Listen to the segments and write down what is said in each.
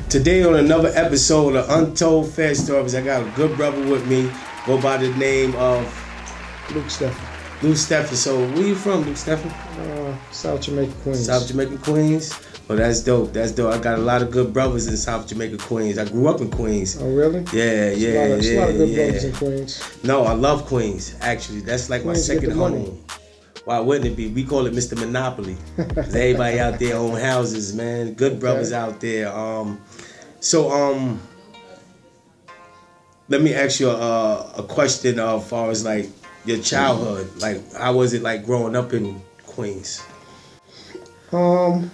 Today on another episode of Untold Fed Stories, I got a good brother with me, go by the name of Luke Steffen. Luke Steffen. So where you from, Luke Steffen? South Jamaica, Queens. South Jamaica, Queens? Oh, that's dope. That's dope. I got a lot of good brothers in South Jamaica, Queens. I grew up in Queens. Oh, really? Yeah. There's a lot of good brothers in Queens. No, I love Queens, actually. That's like Queens my second home. money. Why wouldn't it be? We call it Mr. Monopoly. 'Cause everybody out there own houses, man. Good brothers out there. Let me ask you a question as far as like your childhood. Like, how was it like growing up in Queens? Well,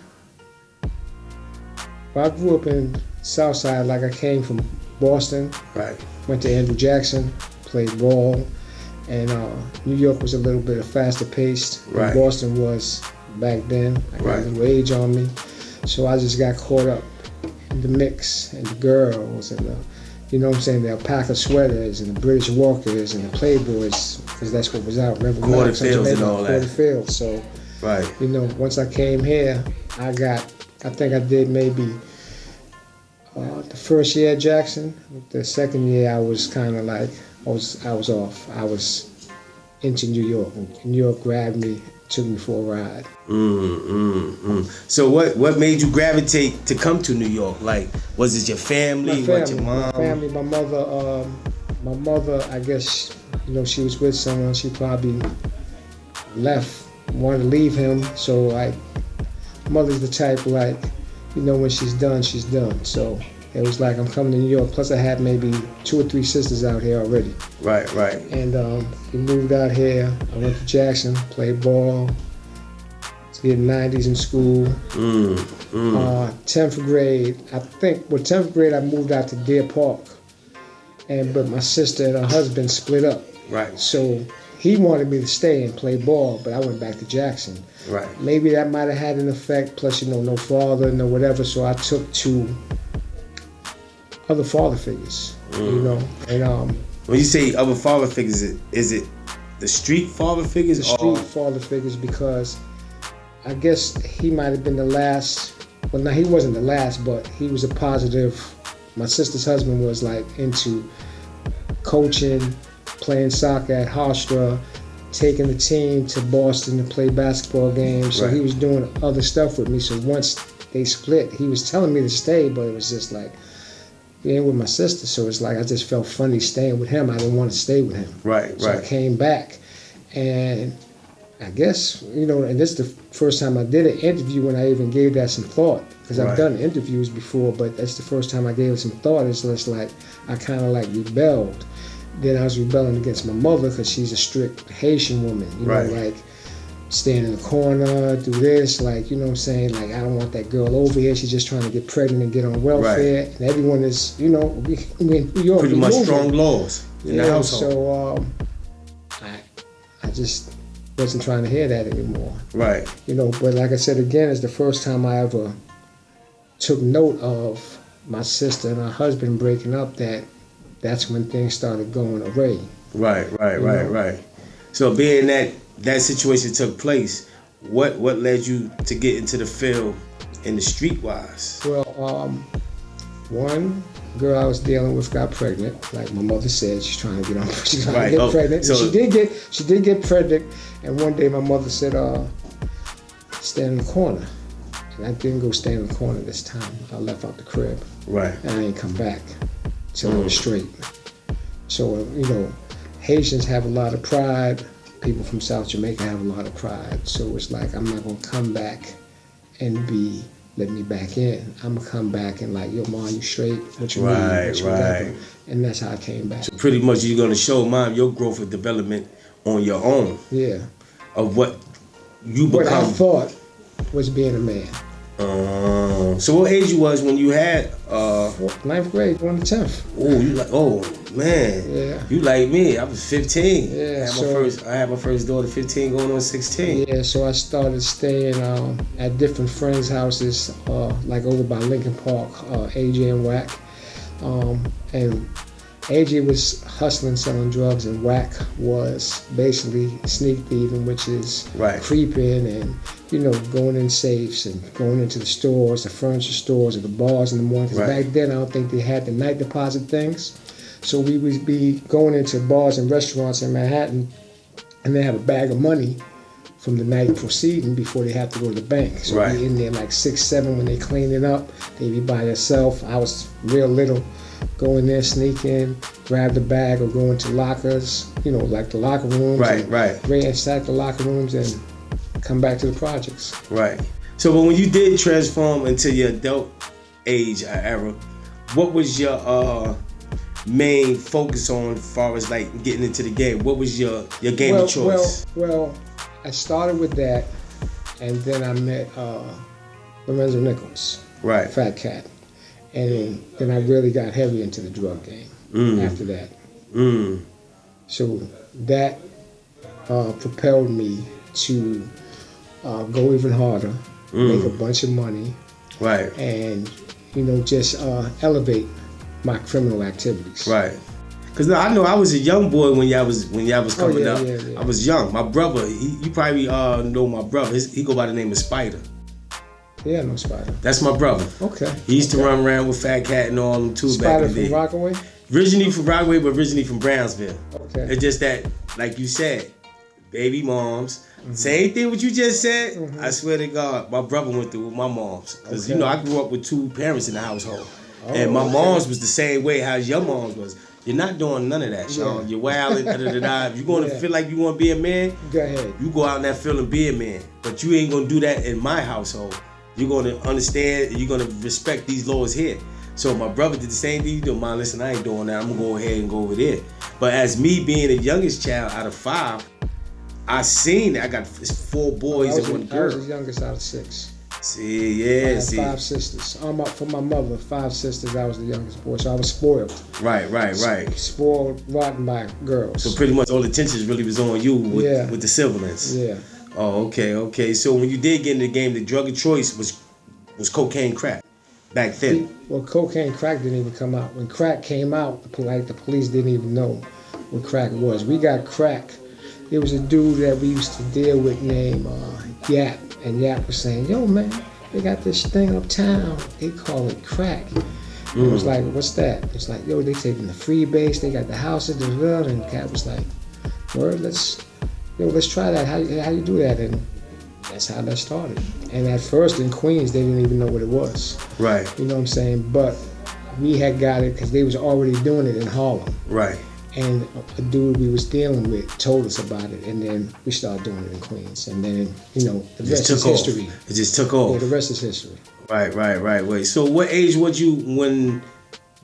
I grew up in Southside. Like I came from Boston. Right. Went to Andrew Jackson, played ball, and New York was a little bit faster paced Right. than Boston was back then. I got a little age on me, so I just got caught up in the mix and the girls and the, you know what I'm saying, the alpaca sweaters and the British Walkers and the Playboys, because that's what was out. Remember, Quarter fields and all that. Quarter fields. So, right. You know, once I came here, I think I did maybe the first year at Jackson. The second year, I was kind of like, I was off. I was into New York. New York grabbed me, took me for a ride. So what made you gravitate to come to New York? Like, was it your family? What, your mom? My family, my mother, I guess, you know, she was with someone. She probably wanted to leave him. So like, mother's the type like, you know, when she's done, she's done. So it was like, I'm coming to New York. Plus I had maybe 2 or 3 sisters out here already. Right. And we moved out here. I went to Jackson, played ball. Did 90s in school. 10th grade, I think, 10th grade I moved out to Deer Park. But my sister and her husband split up. Right. So he wanted me to stay and play ball, but I went back to Jackson. Right. Maybe that might have had an effect, plus, you know, no father, no whatever, so I took to other father figures, you know. And when you say other father figures, is it the street father figures? The street father figures, because I guess he might have been the last. Well, no, he wasn't the last, but he was a positive. My sister's husband was like into coaching, playing soccer at Hofstra, taking the team to Boston to play basketball games. So he was doing other stuff with me. So once they split, he was telling me to stay, but it was just like being with my sister. So it's like I just felt funny staying with him. I didn't want to stay with him. So I came back, and I guess, you know, and this is the first time I did an interview when I even gave that some thought, because I've done interviews before, but that's the first time I gave it some thought. It's just like I kind of like rebelled. Then I was rebelling against my mother because she's a strict Haitian woman, you know, like stand in the corner, do this, like, you know what I'm saying, like, I don't want that girl over here. She's just trying to get pregnant and get on welfare, and everyone is, you know, we in New York, pretty much strong laws in the household. So I just wasn't trying to hear that anymore. Right. You know, but like I said again, it's the first time I ever took note of my sister and her husband breaking up. That's when things started going away. Right. So being that situation took place, what led you to get into the field in the streetwise? Well, one girl I was dealing with got pregnant. Like my mother said, she's trying to get pregnant. So she did get pregnant, and one day my mother said, stand in the corner. And I didn't go stand in the corner this time. I left out the crib. Right. And I ain't come back till I was straight. So, you know, Haitians have a lot of pride. People from South Jamaica have a lot of pride. So it's like, I'm not gonna come back and let me back in. I'm gonna come back and like, yo, mom, you straight? What you need? Right. And that's how I came back. So pretty much you're gonna show mom your growth and development on your own. Yeah. Of what you become. What I thought was being a man. So what age you was when you had 9th grade, going to 10th. Oh, you like, oh man. Yeah. You like me. I was 15. Yeah. I had my first daughter 15 going on 16. Yeah, so I started staying at different friends' houses, like over by Lincoln Park, AJ and Wack. And AJ was hustling, selling drugs, and Whack was basically sneak thieving, which is creeping and, going in safes and going into the stores, the furniture stores, or the bars in the morning. Because back then, I don't think they had the night deposit things. So we would be going into bars and restaurants in Manhattan, and they have a bag of money from the night proceeding before they have to go to the bank. So be in there like 6, 7 when they clean it up. They be by yourself. I was real little. Go in there, sneak in, grab the bag, or go into lockers, like the locker rooms. Ransack the locker rooms and come back to the projects. Right. So, but when you did transform into your adult age era, what was your main focus on as far as like getting into the game? What was your game of choice? Well, I started with that, and then I met Lorenzo Nichols, Fat Cat. And then I really got heavy into the drug game after that. So that propelled me to go even harder, make a bunch of money, and just elevate my criminal activities. Right. Cause I know I was a young boy when y'all was coming up. Yeah. I was young. My brother, you probably know my brother. He go by the name of Spider. Yeah, no Spider. That's my brother. Okay. He used to run around with Fat Cat and all them too back in the day. Spider from Rockaway? Originally from Rockaway, but originally from Brownsville. Okay. It's just that, like you said, baby moms. Same thing what you just said. I swear to God, my brother went through with my moms. Because, I grew up with 2 parents in the household. And my moms was the same way how your moms was. You're not doing none of that, Sean. Yeah. You're wilding, If you're going to feel like you want to be a man, go ahead. You go out in that field and be a man. But you ain't going to do that in my household. You're going to understand and you're going to respect these laws here. So my brother did the same thing you do. Man, listen, I ain't doing that. I'm going to go ahead and go over there. But as me being the youngest child out of 5, I seen it. I got 4 boys and 1 girl. I was the youngest out of 6. See, I had 5 sisters. For my mother, 5 sisters, I was the youngest boy. So I was spoiled. Right. Spoiled, rotten by girls. So pretty much all the attention really was on you with the siblings. Yeah. Oh, okay. So when you did get in the game, the drug of choice was cocaine, crack back then. Well, cocaine, crack didn't even come out. When crack came out, the police didn't even know what crack was. We got crack. There was a dude that we used to deal with named Yap, and Yap was saying, "Yo, man, they got this thing uptown. They call it crack." It was like, "What's that?" It's like, "Yo, they taking the free base. They got the houses, and the cat was like, "Word, let's try that. How you do that?" And that's how that started. And at first in Queens, they didn't even know what it was. Right. You know what I'm saying? But we had got it because they was already doing it in Harlem. Right. And a dude we was dealing with told us about it, and then we started doing it in Queens. And then, the rest is history. It just took off. Yeah, the rest is history. Right. Wait. So what age was you when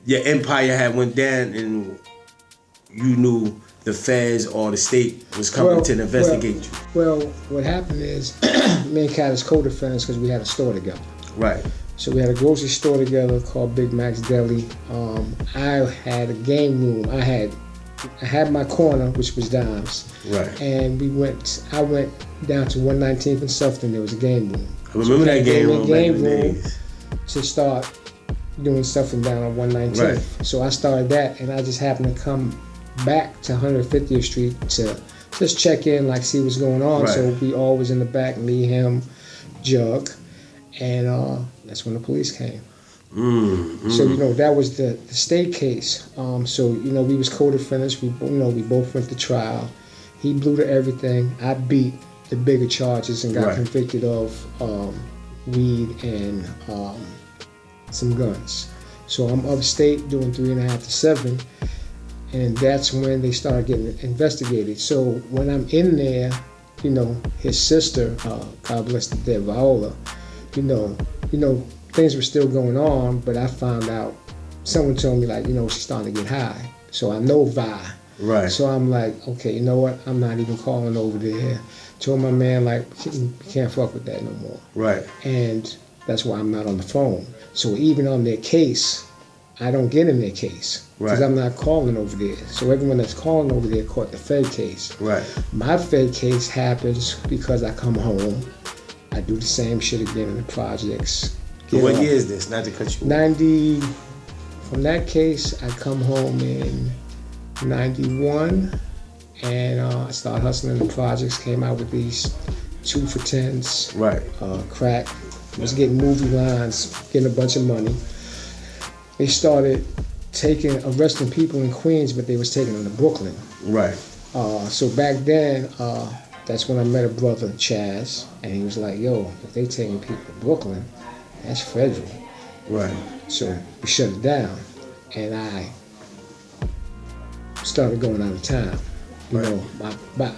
your empire had went down and you knew the feds or the state was coming to investigate you? Well, what happened is me and Cat is co-defendants because we had a store together. Right. So we had a grocery store together called Big Mac's Deli. I had a game room. I had my corner, which was Dimes. Right. And I went down to 119th and Sufton. There was a game room. I remember that game room back in the days. To start doing stuff down on 119th. Right. So I started that, and I just happened to come back to 150th Street to just check in, see what's going on. Right. So we all was in the back, me, him, Jug, and that's when the police came. So that was the state case. So we was co-defendants. We both went to trial. He blew to everything. I beat the bigger charges and got convicted of weed and some guns. So I'm upstate doing 3.5 to 7, and that's when they started getting investigated. So when I'm in there, his sister, God bless the dead, Viola, things were still going on, but I found out, someone told me she's starting to get high. So I know Vi. Right. So I'm like, okay, you know what? I'm not even calling over there. Told my man, you can't fuck with that no more. Right. And that's why I'm not on the phone. So even on their case, I don't get in their case. Because I'm not calling over there. So everyone that's calling over there caught the Fed case. Right. My Fed case happens because I come home, I do the same shit again in the projects. What year is this? Not to cut you off. from that case, I come home in 91, and I started hustling in the projects, came out with these 2 for 10s, right? Crack, was getting movie lines, getting a bunch of money. They started arresting people in Queens, but they was taking them to Brooklyn. Right. So back then, that's when I met a brother, Chaz, and he was like, yo, if they taking people to Brooklyn, that's federal. Right. So we shut it down, and I started going out of town. You know, my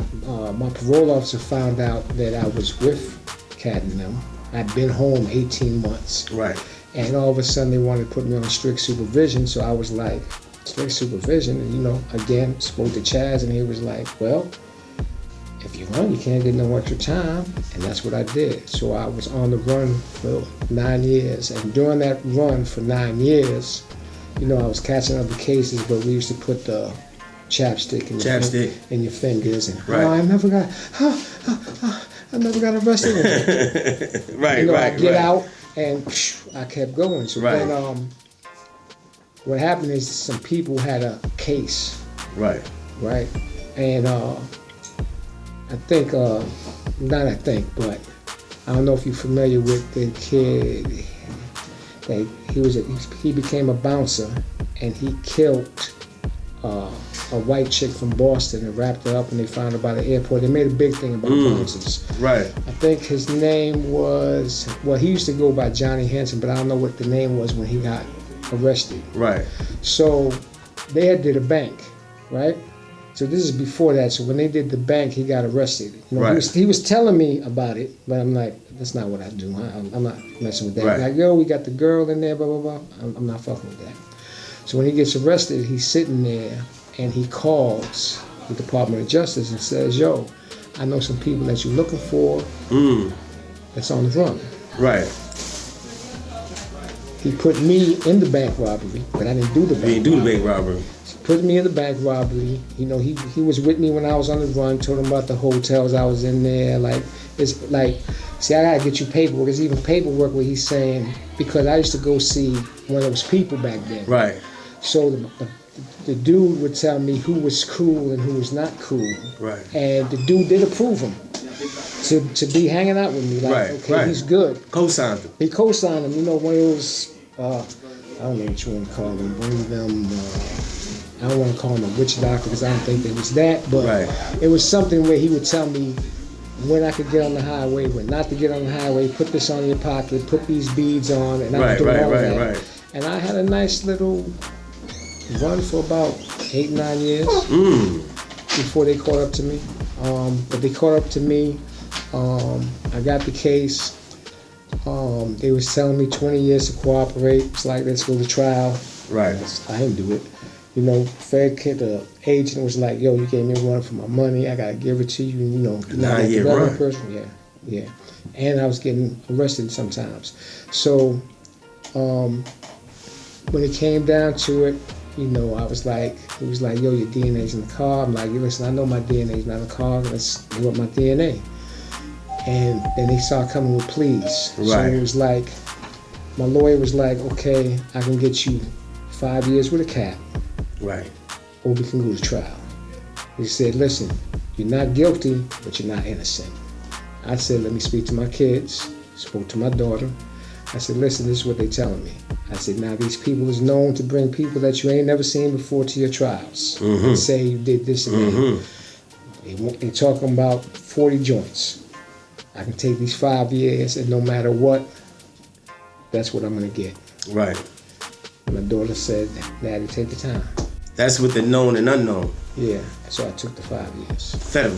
parole officer found out that I was with Cat and them. I'd been home 18 months. Right. And all of a sudden they wanted to put me on strict supervision, so I was like, strict supervision? And, you know, again, spoke to Chaz, and he was like, well, if you run, you can't get no extra time. And that's what I did. So I was on the run for 9 years. And during that run for 9 years, you know, I was catching other cases, but we used to put the chapstick in your fingers, and right. I never got arrested. Right, you know, right, I get right. out, and I kept going. So right. then, what happened is some people had a case. Right. Right, and but I don't know if you're familiar with the kid. He became a bouncer, and he killed a white chick from Boston and wrapped her up, and they found her by the airport. They made a big thing about bouncers. Right. I think his name was, well, he used to go by Johnny Henson, but I don't know what the name was when he got arrested. Right. So they had did a bank, right? So this is before that. So when they did the bank, he got arrested. You know, right. He was telling me about it, but I'm like, that's not what I do. I'm not messing with that. Right. Like, yo, we got the girl in there, blah, blah, blah. I'm not fucking with that. So when he gets arrested, he's sitting there, and he calls the Department of Justice and says, yo, I know some people that you're looking for that's on the run. Right. He put me in the bank robbery, but I didn't do the bank robbery. You didn't do the bank robbery. He put me in the bank robbery. You know, he was with me when I was on the run, told him about the hotels I was in there. Like, it's like, see, I gotta get you paperwork. There's even paperwork where he's saying, because I used to go see when there was people back then. Right. So the dude would tell me who was cool and who was not cool. Right. And the dude did approve him to be hanging out with me. Like, right. Okay, right. he's good. Co-signed him. He co-signed him. You know, one of those, I don't know what you want to call them. One of them, I don't want to call him a witch doctor because I don't think there was that. But right. It was something where he would tell me when I could get on the highway, when not to get on the highway, put this on your pocket, put these beads on, and I would do all that. Right. And I had a nice little run for about 8-9 years before they caught up to me. But they caught up to me. I got the case. They was telling me 20 years to cooperate. It's like, let's go to trial. Right. I didn't do it. You know, Fed kid, the agent was like, yo, you gave me a run for my money. I got to give it to you. You know, 9-year run. Person. Yeah. And I was getting arrested sometimes. So when it came down to it, you know, I was like, he was like, yo, your DNA's in the car. I'm like, listen, I know my DNA's not in the car. Let's do up my DNA. And then they started coming with pleas. Right. So it was like, my lawyer was like, okay, I can get you 5 years with a cap. Right. Or we can go to trial. He said, listen, you're not guilty, but you're not innocent. I said, let me speak to my kids. Spoke to my daughter. I said, listen, this is what they're telling me. I said, now these people is known to bring people that you ain't never seen before to your trials. And say you did this and that. They talking about 40 joints. I can take these 5 years, and no matter what, that's what I'm gonna get. Right. My daughter said, Daddy, take the time. That's with the known and unknown. Yeah, so I took the 5 years. Federal.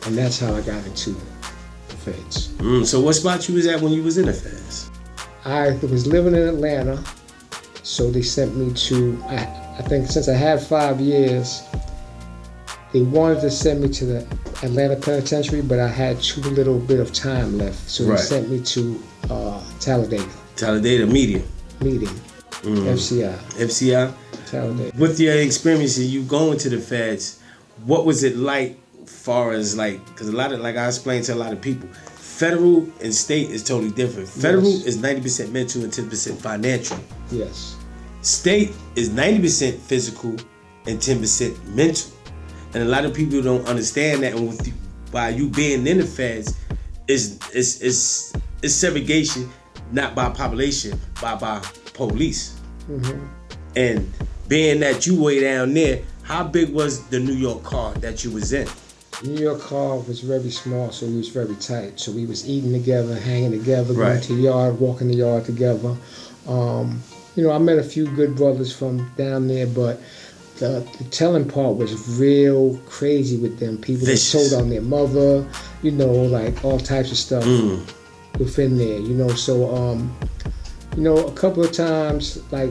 And that's how I got into the feds. So what spot you was at when you was in the feds? I was living in Atlanta, so they sent me to, I think since I had 5 years, they wanted to send me to the Atlanta Penitentiary, but I had too little bit of time left, so they sent me to Talladega. Talladega Medium. FCI. Talladega. With your experiences, you going to the feds, what was it like far as like, because a lot of, like I explained to a lot of people, federal and state is totally different. Federal is 90% mental and 10% financial. Yes. state is 90% physical and 10% mental. And a lot of people don't understand that. And by you being in the feds, it's segregation, not by population, but by police. Mm-hmm. And being that you way down there, how big was the New York car that you was in? New York car was very small, so we was very tight. So we was eating together, hanging together, right. going to the yard, walking the yard together. I met a few good brothers from down there, but the telling part was real crazy with them. People that told on their mother, like all types of stuff within there, So, a couple of times, like,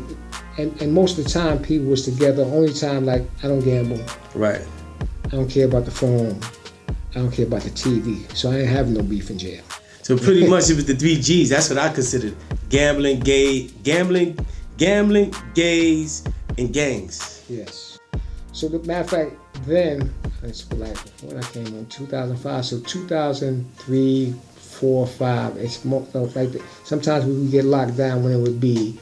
and most of the time people was together. Only time, like, I don't gamble. Right. I don't care about the phone. I don't care about the TV. So I ain't having no beef in jail. So pretty much it was the 3 G's. That's what I considered. Gambling, gays, and gangs. Yes. So the matter of fact, then, it's like when I came on 2005. So 2003, 4, 5. It's more like sometimes we would get locked down when it would be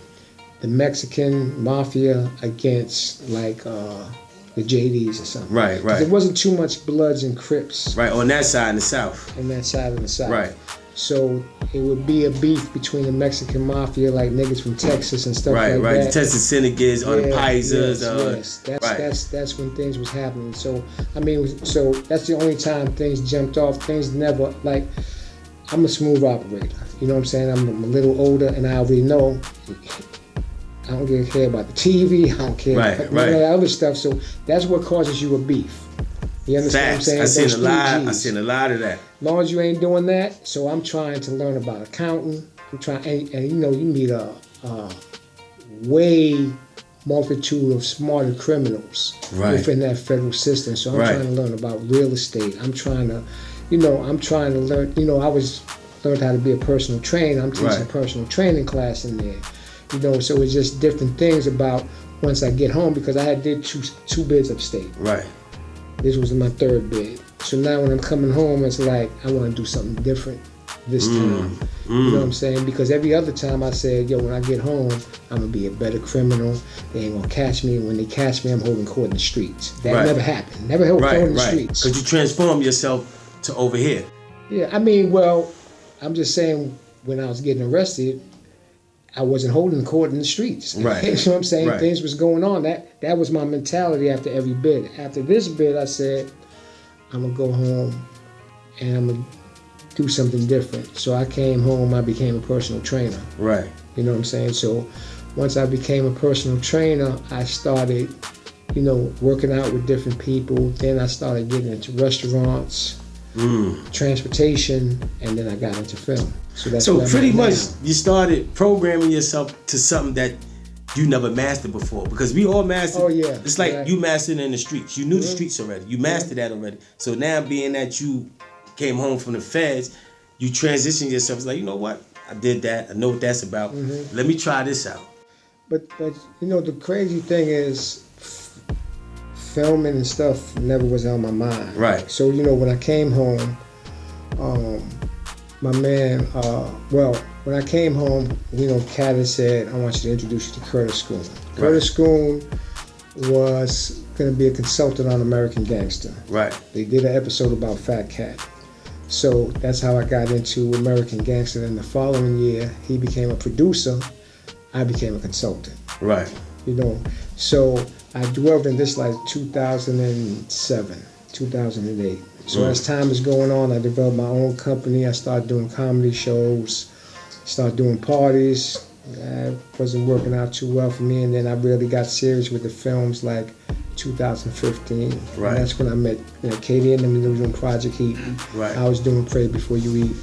the Mexican mafia against like the JDs or something. Right. There wasn't too much Bloods and Crips. Right, on that side in the South. On that side of the South. Right. So it would be a beef between the Mexican mafia, like niggas from Texas and stuff like that. Right. The Texas Senegals or the Paisas. Yes. That's when things was happening. So so that's the only time things jumped off. Things never, like, I'm a smooth operator. You know what I'm saying? I'm a little older, and I already know. I don't care about the TV. I don't care about that other stuff. So that's what causes you a beef. You understand what I'm saying? I seen a lot of that. As long as you ain't doing that, so I'm trying to learn about accounting. I'm trying, and you meet a way multitude of smarter criminals within that federal system. So I'm trying to learn about real estate. I'm trying to learn. I learned how to be a personal trainer. I'm teaching a personal training class in there. So it's just different things about once I get home, because I did two bids upstate. Right. This was my third bid. So now when I'm coming home, it's like I want to do something different this time. You know what I'm saying? Because every other time I said, when I get home, I'm going to be a better criminal. They ain't going to catch me. And when they catch me, I'm holding court in the streets. That never happened. Never held court in the streets. Because you transform yourself to over here. Yeah, I'm just saying, when I was getting arrested, I wasn't holding court in the streets. Right. You know what I'm saying? Right. Things was going on. That was my mentality after every bid. After this bid, I said, I'm going to go home and I'm going to do something different. So I came home, I became a personal trainer. Right. You know what I'm saying? So once I became a personal trainer, I started, working out with different people. Then I started getting into restaurants, transportation, and then I got into film. So pretty much you started programming yourself to something that you never mastered before, because we all mastered. Oh yeah. It's like you mastered in the streets. You knew the streets already. You mastered that already. So now, being that you came home from the feds, you transition yourself. It's like, you know what? I did that. I know what that's about. Let me try this out. But the crazy thing is, filming and stuff never was on my mind. Right. So when I came home, my man, when I came home, Caddy said, I want you to introduce you to Curtis Schoon. Curtis Schoon was going to be a consultant on American Gangster. Right. They did an episode about Fat Cat. So that's how I got into American Gangster. And the following year, he became a producer. I became a consultant. Right. So I dwelled in this like 2007, 2008. So as time is going on, I developed my own company. I started doing comedy shows, started doing parties. That wasn't working out too well for me, and then I really got serious with the films like 2015. Right. And that's when I met Katie and them. They were doing Project Heat. Right. I was doing Pray Before You Eat.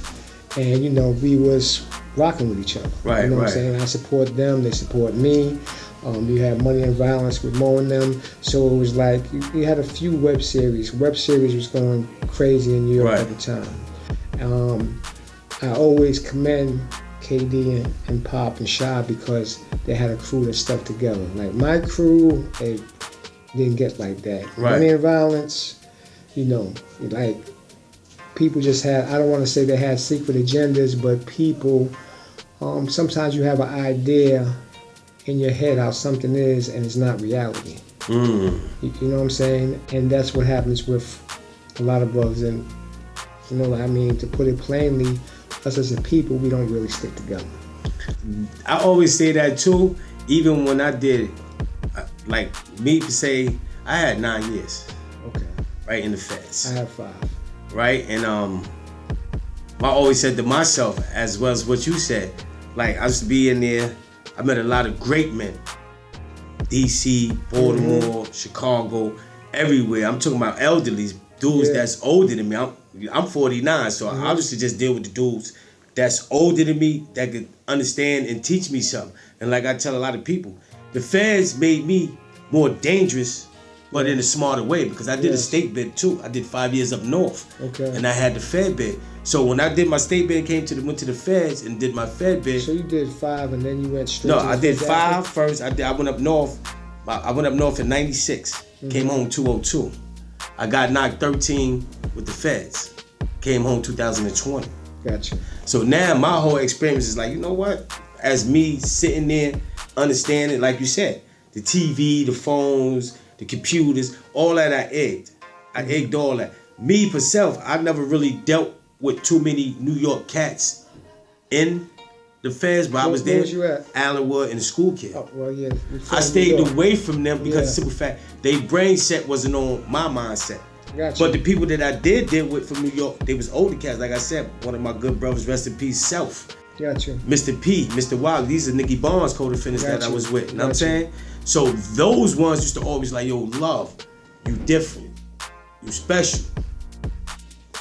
And we was rocking with each other. Right. You know what I'm saying? I support them, they support me. You had Money and Violence with Mo and them. So it was like, you had a few web series. Web series was going crazy in New York at the time. I always commend KD and Pop and Shy because they had a crew that stuck together. Like my crew, they didn't get like that. Right. Money and Violence, like people just had, I don't want to say they had secret agendas, but people, sometimes you have an idea in your head how something is and it's not reality. You know what I'm saying? And that's what happens with a lot of brothers. And you know, I mean, to put it plainly, us as a people, we don't really stick together. I always say that too. Even when I did, like me to say, I had 9 years. Okay. Right in the feds. I have 5. Right, and I always said to myself, as well as what you said, like I used to be in there. I met a lot of great men. DC, Baltimore, Chicago, everywhere. I'm talking about elderly dudes that's older than me. I'm 49, so I used to just deal with the dudes that's older than me that could understand and teach me something. And like I tell a lot of people, the feds made me more dangerous, but in a smarter way, because I did a state bid too. I did 5 years up north, and I had the fed bid. So when I did my state bid, went to the feds and did my fed bid. So you did 5 and then you went straight. No, I did 5 first. I went up north. I went up north in '96. Came home 2002. I got knocked 13 with the feds. Came home 2020. Gotcha. So now my whole experience is like, you know what? As me sitting there, understanding, like you said, the TV, the phones, the computers, all that I egged. I egged all that. Me, per self, I never really dealt with too many New York cats in the feds, but I was there. Where was you at? Allenwood and the school kid. Oh, well, yeah. I stayed away from them because the simple fact, their brain set wasn't on my mindset. Gotcha. But the people that I did deal with from New York, they was older cats. Like I said, one of my good brothers, rest in peace, Self. Gotcha. Mr. P, Mr. Wiley, these are Nicky Barnes co-defendants that I was with. You know what I'm saying? So those ones used to always like, yo, love, you different, you special.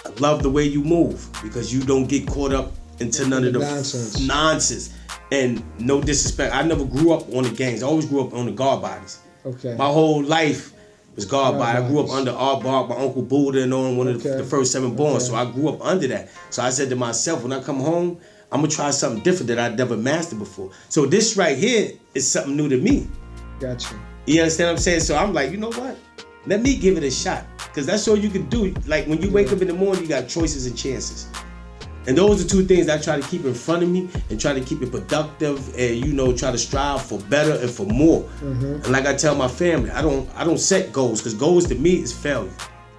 I love the way you move because you don't get caught up into none of the nonsense. And no disrespect, I never grew up on the gangs. I always grew up on the guard bodies. Okay. My whole life was guard body. I grew up under Bark, my Uncle Buddha, and on one of the first 7 born. So I grew up under that. So I said to myself, when I come home, I'm gonna try something different that I'd never mastered before. So this right here is something new to me. Gotcha. You understand what I'm saying? So I'm like, you know what? Let me give it a shot. Because that's all you can do. Like when you wake up in the morning, you got choices and chances. And those are 2 things I try to keep in front of me and try to keep it productive and, you know, try to strive for better and for more. And like I tell my family, I don't set goals because goals to me is failure.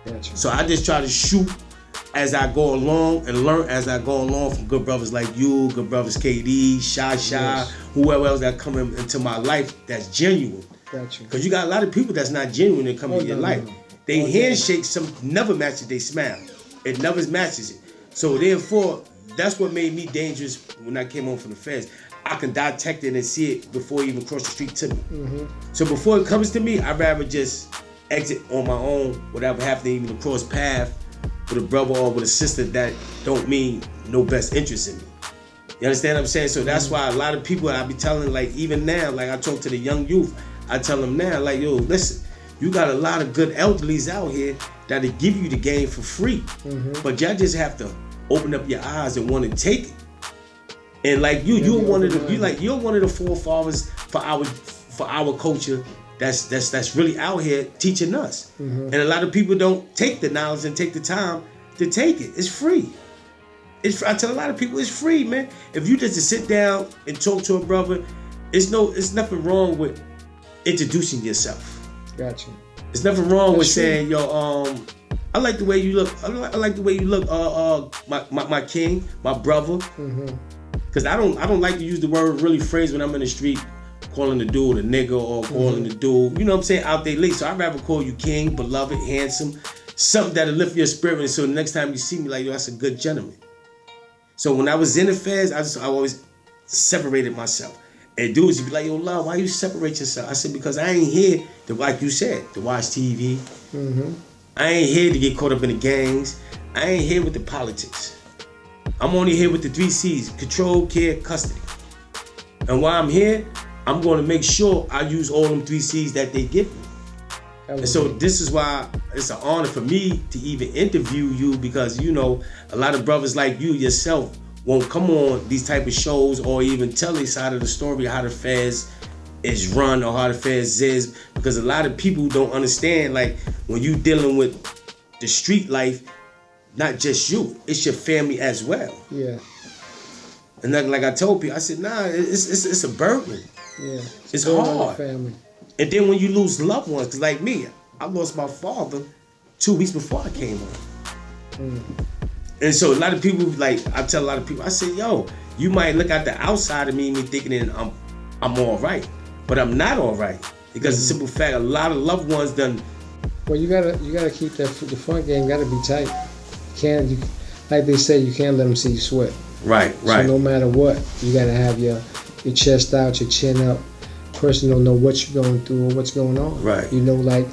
Gotcha. So I just try to shoot as I go along and learn as I go along from good brothers like you, good brothers KD, Shy, whoever else that come into my life that's genuine. Gotcha. Because you got a lot of people that's not genuine that come in your life. They handshake never matches they smile. It never matches it. So therefore, that's what made me dangerous when I came home from the feds. I can detect it and see it before it even cross the street to me. So before it comes to me, I'd rather just exit on my own without having to even cross path with a brother or with a sister that don't mean no best interest in me. You understand what I'm saying? So that's why a lot of people I be telling, like even now, like I talk to the young youth, I tell them now, like, yo, listen, you got a lot of good elderlies out here that'll give you the game for free. But y'all just have to open up your eyes and want to take it. And like you're one of the forefathers for our culture that's really out here teaching us. And a lot of people don't take the knowledge and take the time to take it. It's free. I tell a lot of people it's free, man. If you just sit down and talk to a brother, it's nothing wrong with introducing yourself. Gotcha. There's nothing wrong with saying, yo, I like the way you look. I like the way you look, my king, my brother. Because I don't like to use the word really phrase when I'm in the street, calling the dude a nigga or calling the dude, you know what I'm saying, out there late. So I'd rather call you king, beloved, handsome, something that'll lift your spirit. And so the next time you see me, like, yo, that's a good gentleman. So when I was in the feds, I always separated myself. And dudes would be like, yo, love, why you separate yourself? I said, because I ain't here to, like you said, to watch TV. I ain't here to get caught up in the gangs. I ain't here with the politics. I'm only here with the 3 C's, control, care, custody. And while I'm here, I'm going to make sure I use all them 3 C's that they give me. And so this is why it's an honor for me to even interview you, because, you know, a lot of brothers like you yourself won't come on these type of shows or even tell their side of the story of how the feds is run or how the feds is, because a lot of people don't understand, like, when you dealing with the street life, not just you, it's your family as well. Yeah. And like I told people, I said, nah, it's a burden. Yeah. It's hard. Family. And then when you lose loved ones, cause like me, I lost my father 2 weeks before I came home. And so a lot of people, like, I tell a lot of people, I say, yo, you might look at the outside of me thinking that I'm all right, but I'm not all right, because the simple fact, a lot of loved ones done. Well, you gotta keep the front game gotta be tight. Like they say, you can't let them see you sweat. Right. So no matter what, you gotta have your chest out, your chin up. Person don't know what you're going through or what's going on. Right. You know, like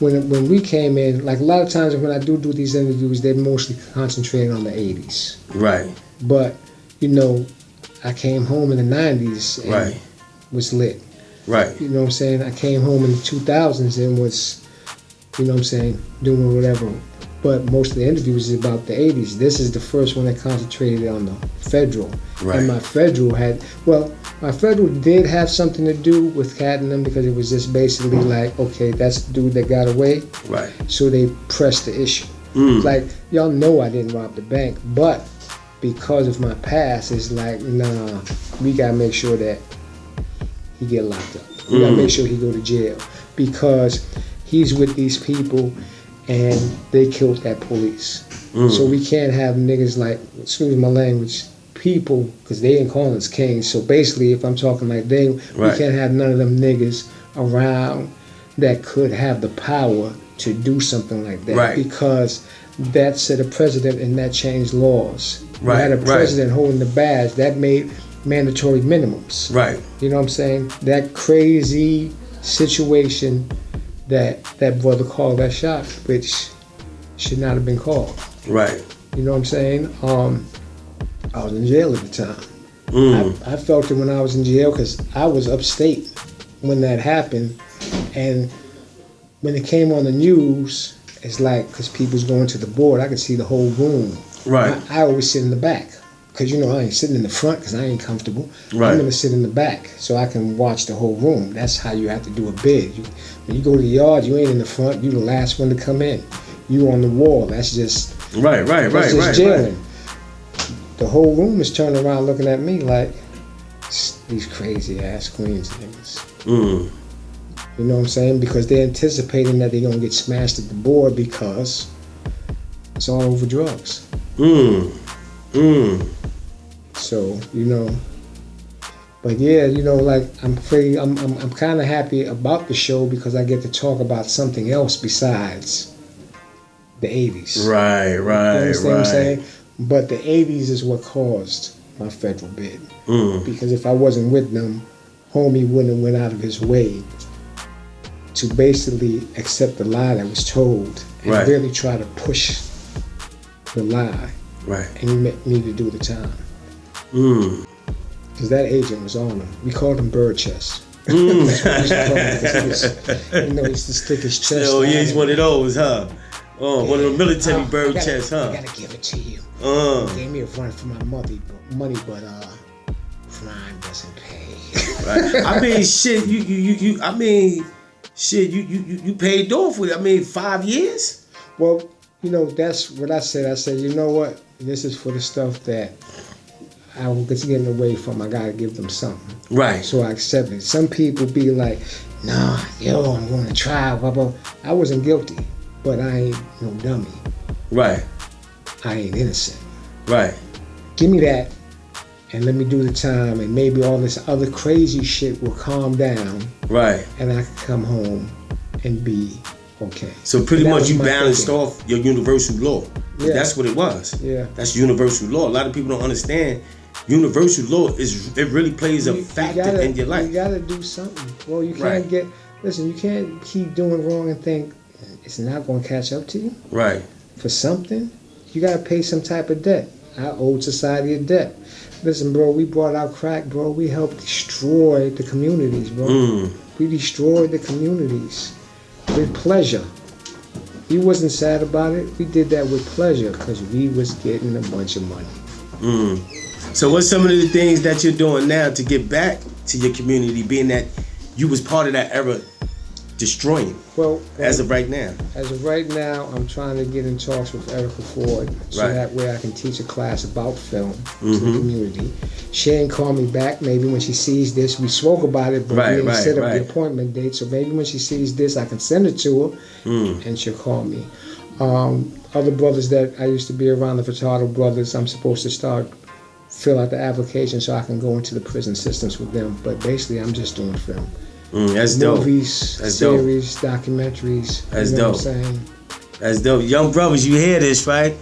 when we came in, like a lot of times when I do these interviews, they're mostly concentrating on the 80s. Right. But, you know, I came home in the 90s and was lit. Right. You know what I'm saying? I came home in the 2000s and was, you know what I'm saying, doing whatever. But most of the interviews is about the 80s. This is the first one that concentrated on the federal. Right. And my federal did have something to do with Cat and them, because it was just basically like, okay, that's the dude that got away. Right. So they pressed the issue. Like, y'all know I didn't rob the bank, but because of my past, it's like, nah, we gotta make sure that he get locked up. We gotta make sure he go to jail, because he's with these people and they killed that police. So we can't have niggas like, excuse my language, people, because they ain't calling us kings. So basically, if I'm talking like they, we can't have none of them niggas around that could have the power to do something like that. Because that set a precedent and that changed laws. You had a president holding the badge that made mandatory minimums. Right. You know what I'm saying? That crazy situation that brother called that shot, which should not have been called. Right. You know what I'm saying? I was in jail at the time. I felt it when I was in jail, because I was upstate when that happened. And when it came on the news, it's like, because people's going to the board, I could see the whole room. Right. I always sit in the back, because, you know, I ain't sitting in the front because I ain't comfortable. Right. I'm going to sit in the back so I can watch the whole room. That's how you have to do a bid. When you go to the yard, you ain't in the front. You the last one to come in. You on the wall. That's just... jailing. The whole room is turning around looking at me like, these crazy ass Queens niggas. You know what I'm saying? Because they're anticipating that they're going to get smashed at the board because it's all over drugs. So, you know, but yeah, you know, like I'm kind of happy about the show, because I get to talk about something else besides the 80s. Right. You understand what I'm saying? But the 80s is what caused my federal bid. Because if I wasn't with them, homie wouldn't have went out of his way to basically accept the lie that was told and really try to push the lie. Right. And he met me to do the time. Because that agent was on him. We called him Bird Chest. That's what we used to call him, because he used to stick his chest. Oh yeah, he's one of those, huh? One of the military bird chests, huh? I gotta give it to you. He gave me a run for my money, but crime doesn't pay. Right. I mean, shit. You paid off with it. I mean, 5 years. Well, you know, that's what I said. I said, you know what? This is for the stuff that I was getting away from. I gotta give them something. Right. So I accepted it. Some people be like, nah, I'm going to try, blah, blah. I wasn't guilty, but I ain't no dummy. Right. I ain't innocent. Right. Give me that, and let me do the time, and maybe all this other crazy shit will calm down. Right. And I can come home and be okay. So pretty much you balanced off your universal law. Yeah. That's what it was. Yeah. That's universal law. A lot of people don't understand. Universal law it really plays a factor in your life. You gotta do something. Well, you can't you can't keep doing wrong and think it's not gonna catch up to you. Right. For something, you gotta pay some type of debt. I owed society a debt. Listen, bro, we brought out crack, bro. We helped destroy the communities, bro. We destroyed the communities with pleasure. We wasn't sad about it. We did that with pleasure because we was getting a bunch of money. So what's some of the things that you're doing now to get back to your community, being that you was part of that era destroying. Well, as of right now. As of right now, I'm trying to get in talks with Erica Ford so that way I can teach a class about film to the community. She ain't called me back. Maybe when she sees this, we spoke about it, but we didn't set up the appointment date. So maybe when she sees this, I can send it to her, and she'll call me. Other brothers that I used to be around, the Furtado brothers, I'm supposed to fill out the application so I can go into the prison systems with them. But basically, I'm just doing film. That's Movies, dope. That's series, dope. Documentaries. That's you know dope. What I'm saying? That's dope. Young brothers, you hear this, right?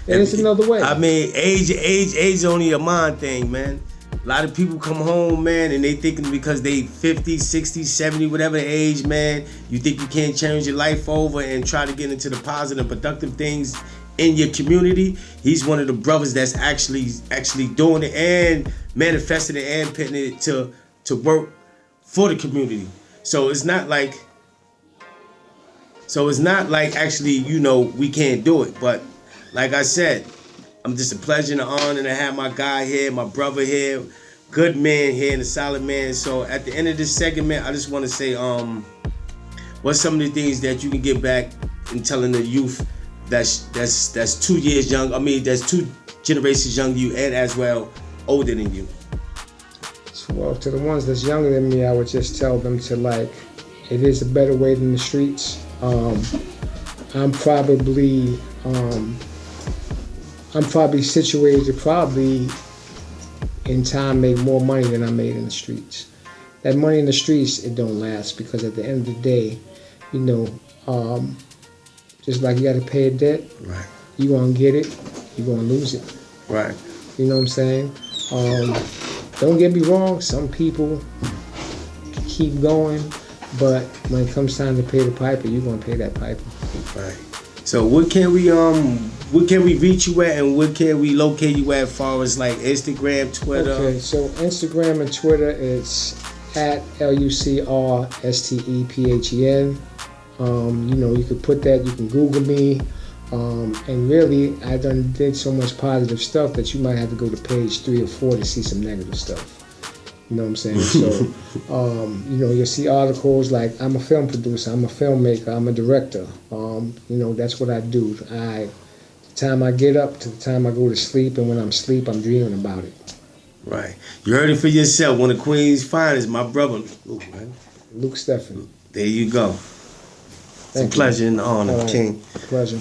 And it's another way. I mean, age is only a mind thing, man. A lot of people come home, man, and they thinking because they 50, 60, 70, whatever age, man, you think you can't change your life over and try to get into the positive, productive things in your community. He's one of the brothers that's actually doing it and manifesting it and putting it to work for the community. So it's not like actually, we can't do it. But like I said, I'm just a pleasure and an honor to have my guy here, my brother here, good man here and a solid man. So at the end of this segment, I just want to say, what's some of the things that you can get back in telling the youth that's 2 years young, that's 2 generations younger than you and as well older than you? Well, to the ones that's younger than me, I would just tell them to it is a better way than the streets. I'm probably situated to in time make more money than I made in the streets. That money in the streets, it don't last because at the end of the day, just like you got to pay a debt, right? You gonna get it, you gonna lose it, right? You know what I'm saying? Don't get me wrong, some people keep going, but when it comes time to pay the piper, you're gonna pay that piper. Right. So what can we reach you at, and what can we locate you at as far as like Instagram, Twitter? Okay, so Instagram and Twitter is at LUCRSTEPHEN. You could put that, you can Google me. And really, I did so much positive stuff that you might have to go to page 3 or 4 to see some negative stuff. You know what I'm saying? So, you'll see articles like, I'm a film producer, I'm a filmmaker, I'm a director. That's what I do. The time I get up to the time I go to sleep, and when I'm asleep, I'm dreaming about it. Right. You heard it for yourself. One of Queen's finest, my brother, Luke, right? Luke Stephan. There you go. It's a pleasure and an honor, King. Pleasure.